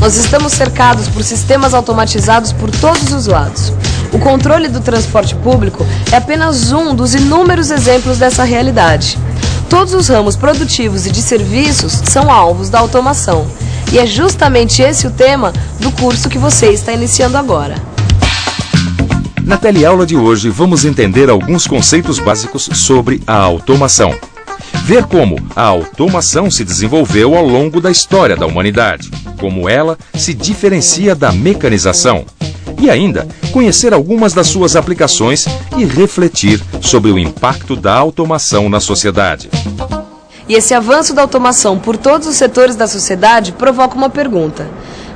Nós estamos cercados por sistemas automatizados por todos os lados. O controle do transporte público é apenas um dos inúmeros exemplos dessa realidade. Todos os ramos produtivos e de serviços são alvos da automação. E é justamente esse o tema do curso que você está iniciando agora. Na teleaula de hoje, vamos entender alguns conceitos básicos sobre a automação. Ver como a automação se desenvolveu ao longo da história da humanidade, como ela se diferencia da mecanização. E ainda, conhecer algumas das suas aplicações e refletir sobre o impacto da automação na sociedade. E esse avanço da automação por todos os setores da sociedade provoca uma pergunta.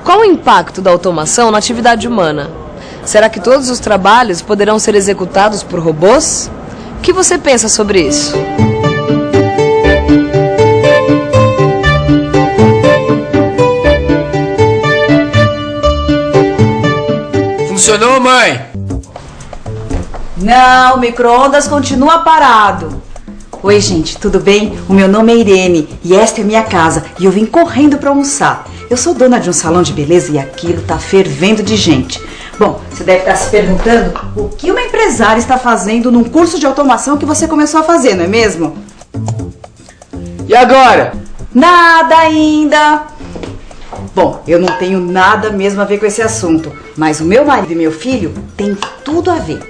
Qual o impacto da automação na atividade humana? Será que todos os trabalhos poderão ser executados por robôs? O que você pensa sobre isso? Funcionou, mãe? Não, o micro-ondas continua parado. Oi, gente, tudo bem? O meu nome é Irene e esta é minha casa e eu vim correndo para almoçar. Eu sou dona de um salão de beleza e aquilo tá fervendo de gente. Bom, você deve estar se perguntando o que uma empresária está fazendo num curso de automação que você começou a fazer, não é mesmo? E agora? Nada ainda. Bom, eu não tenho nada mesmo a ver com esse assunto, mas o meu marido e meu filho têm tudo a ver.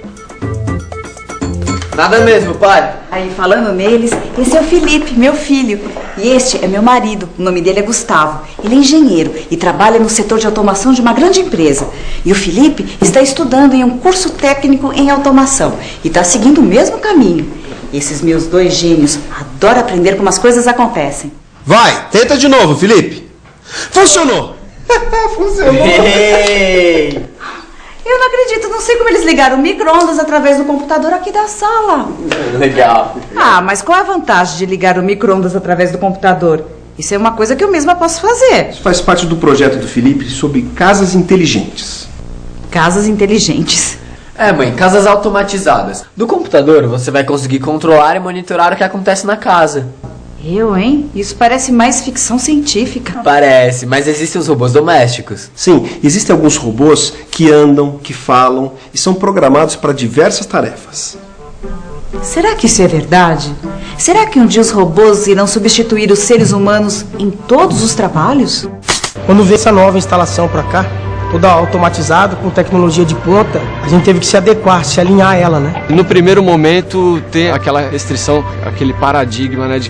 Nada mesmo, pai. Aí, falando neles, esse é o Felipe, meu filho. E este é meu marido, o nome dele é Gustavo. Ele é engenheiro e trabalha no setor de automação de uma grande empresa. E o Felipe está estudando em um curso técnico em automação e está seguindo o mesmo caminho. Esses meus dois gênios adoram aprender como as coisas acontecem. Vai, tenta de novo, Felipe. Funcionou! Funcionou! Hey. Eu não acredito, não sei como eles ligaram o micro-ondas através do computador aqui da sala. Legal. Ah, mas qual é a vantagem de ligar o micro-ondas através do computador? Isso é uma coisa que eu mesma posso fazer. Isso faz parte do projeto do Felipe sobre casas inteligentes. Casas inteligentes. É, mãe, casas automatizadas. Do computador você vai conseguir controlar e monitorar o que acontece na casa. Eu, hein? Isso parece mais ficção científica. Parece, mas existem os robôs domésticos. Sim, existem alguns robôs que andam, que falam e são programados para diversas tarefas. Será que isso é verdade? Será que um dia os robôs irão substituir os seres humanos em todos os trabalhos? Quando veio essa nova instalação para cá, toda automatizada, com tecnologia de ponta, a gente teve que se adequar, se alinhar a ela, né? No primeiro momento tem aquela restrição, aquele paradigma, né,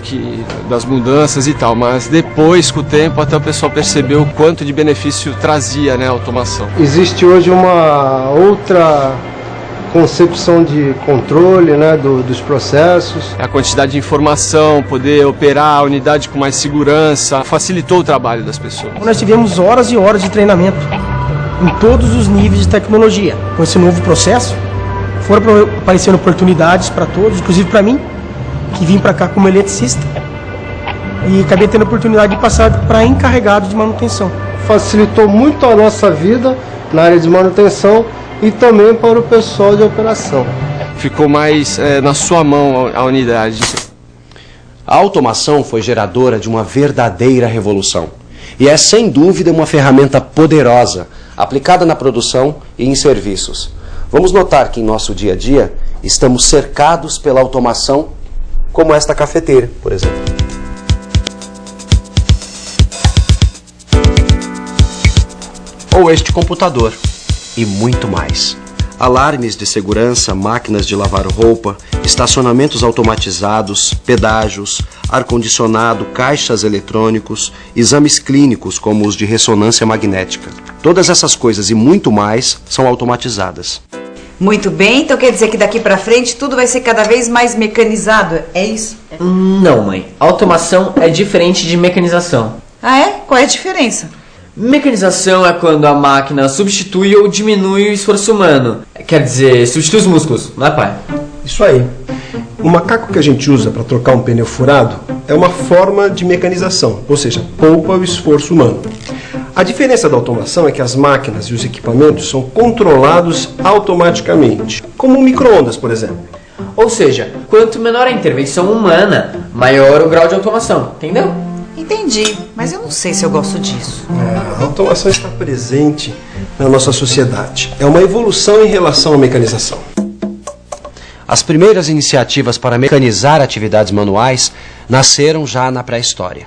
das mudanças e tal, mas depois, com o tempo, até o pessoal percebeu o quanto de benefício trazia, né, a automação. Existe hoje uma outra concepção de controle, né, dos processos. A quantidade de informação, poder operar a unidade com mais segurança, facilitou o trabalho das pessoas. Nós tivemos horas e horas de treinamento em todos os níveis de tecnologia. Com esse novo processo, foram aparecendo oportunidades para todos, inclusive para mim, que vim para cá como eletricista, e acabei tendo a oportunidade de passar para encarregado de manutenção. Facilitou muito a nossa vida na área de manutenção e também para o pessoal de operação. Ficou mais na sua mão a unidade. A automação foi geradora de uma verdadeira revolução. E é, sem dúvida, uma ferramenta poderosa, aplicada na produção e em serviços. Vamos notar que em nosso dia a dia estamos cercados pela automação, como esta cafeteira, por exemplo. Ou este computador, e muito mais. Alarmes de segurança, máquinas de lavar roupa, estacionamentos automatizados, pedágios, ar-condicionado, caixas eletrônicos, exames clínicos como os de ressonância magnética. Todas essas coisas e muito mais são automatizadas. Muito bem, então quer dizer que daqui pra frente tudo vai ser cada vez mais mecanizado, é isso? Não, mãe. Automação é diferente de mecanização. Ah, é? Qual é a diferença? Mecanização é quando a máquina substitui ou diminui o esforço humano. Quer dizer, substitui os músculos, não é, pai? Isso aí. O macaco que a gente usa para trocar um pneu furado é uma forma de mecanização, ou seja, poupa o esforço humano. A diferença da automação é que as máquinas e os equipamentos são controlados automaticamente, como um micro-ondas, por exemplo. Ou seja, quanto menor a intervenção humana, maior o grau de automação, entendeu? Entendi, mas eu não sei se eu gosto disso. A automação está presente na nossa sociedade. É uma evolução em relação à mecanização. As primeiras iniciativas para mecanizar atividades manuais nasceram já na pré-história.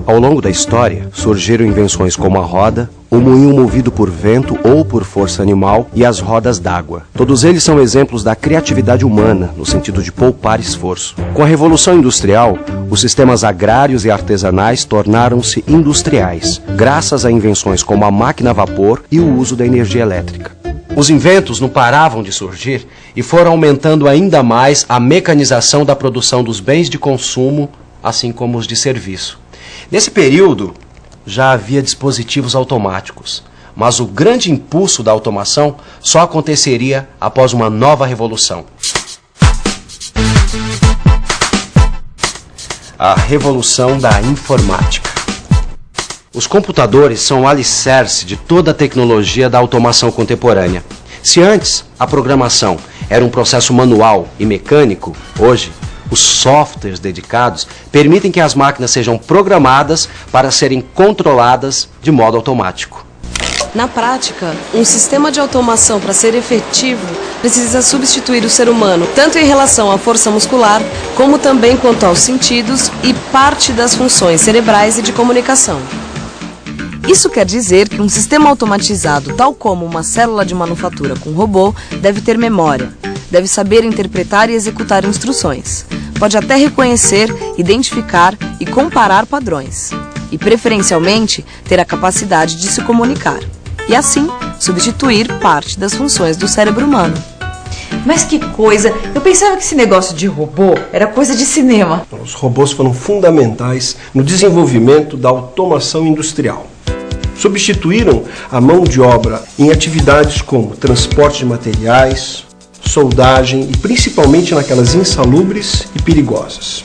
Ao longo da história, surgiram invenções como a roda, o moinho movido por vento ou por força animal e as rodas d'água. Todos eles são exemplos da criatividade humana, no sentido de poupar esforço. Com a Revolução Industrial, os sistemas agrários e artesanais tornaram-se industriais, graças a invenções como a máquina a vapor e o uso da energia elétrica. Os inventos não paravam de surgir e foram aumentando ainda mais a mecanização da produção dos bens de consumo, assim como os de serviço. Nesse período, já havia dispositivos automáticos, mas o grande impulso da automação só aconteceria após uma nova revolução. A revolução da informática. Os computadores são o alicerce de toda a tecnologia da automação contemporânea. Se antes a programação era um processo manual e mecânico, hoje os softwares dedicados permitem que as máquinas sejam programadas para serem controladas de modo automático. Na prática, um sistema de automação, para ser efetivo, precisa substituir o ser humano, tanto em relação à força muscular, como também quanto aos sentidos e parte das funções cerebrais e de comunicação. Isso quer dizer que um sistema automatizado, tal como uma célula de manufatura com robô, deve ter memória, deve saber interpretar e executar instruções, pode até reconhecer, identificar e comparar padrões, e preferencialmente ter a capacidade de se comunicar, e assim substituir parte das funções do cérebro humano. Mas que coisa! Eu pensava que esse negócio de robô era coisa de cinema. Os robôs foram fundamentais no desenvolvimento da automação industrial. Substituíram a mão de obra em atividades como transporte de materiais, soldagem e principalmente naquelas insalubres e perigosas.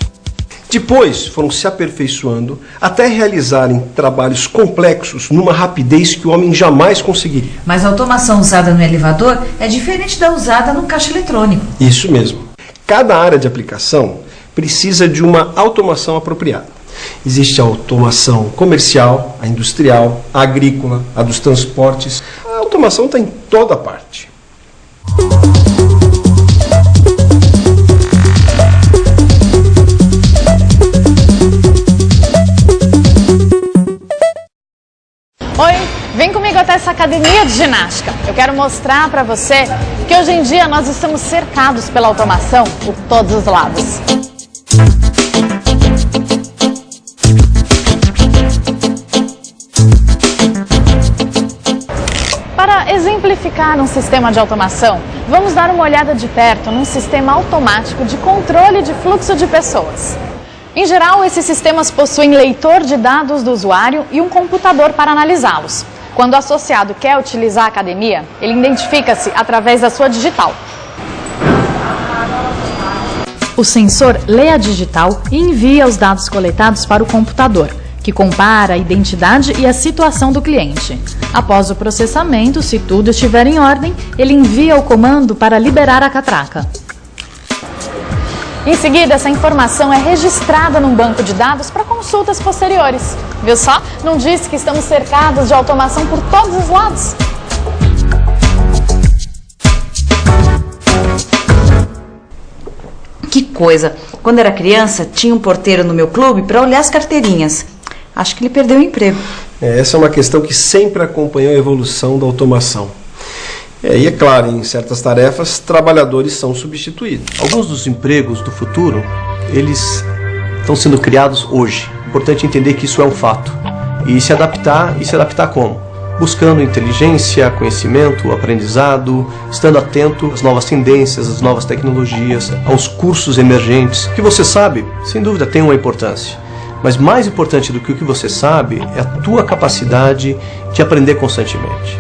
Depois foram se aperfeiçoando até realizarem trabalhos complexos numa rapidez que o homem jamais conseguiria. Mas a automação usada no elevador é diferente da usada no caixa eletrônico. Isso mesmo. Cada área de aplicação precisa de uma automação apropriada. Existe a automação comercial, a industrial, a agrícola, a dos transportes. A automação está em toda parte. Oi, vem comigo até essa academia de ginástica. Eu quero mostrar para você que hoje em dia nós estamos cercados pela automação por todos os lados. Para exemplificar um sistema de automação, vamos dar uma olhada de perto num sistema automático de controle de fluxo de pessoas. Em geral, esses sistemas possuem leitor de dados do usuário e um computador para analisá-los. Quando o associado quer utilizar a academia, ele identifica-se através da sua digital. O sensor lê a digital e envia os dados coletados para o computador, que compara a identidade e a situação do cliente. Após o processamento, se tudo estiver em ordem, ele envia o comando para liberar a catraca. Em seguida, essa informação é registrada num banco de dados para consultas posteriores. Viu só? Não disse que estamos cercados de automação por todos os lados? Que coisa! Quando era criança, tinha um porteiro no meu clube para olhar as carteirinhas. Acho que ele perdeu o emprego. Essa é uma questão que sempre acompanhou a evolução da automação. E é claro, em certas tarefas, trabalhadores são substituídos. Alguns dos empregos do futuro, eles estão sendo criados hoje. Importante entender que isso é um fato. E se adaptar como? Buscando inteligência, conhecimento, aprendizado, estando atento às novas tendências, às novas tecnologias, aos cursos emergentes. O que você sabe, sem dúvida, tem uma importância. Mas mais importante do que o que você sabe é a tua capacidade de aprender constantemente.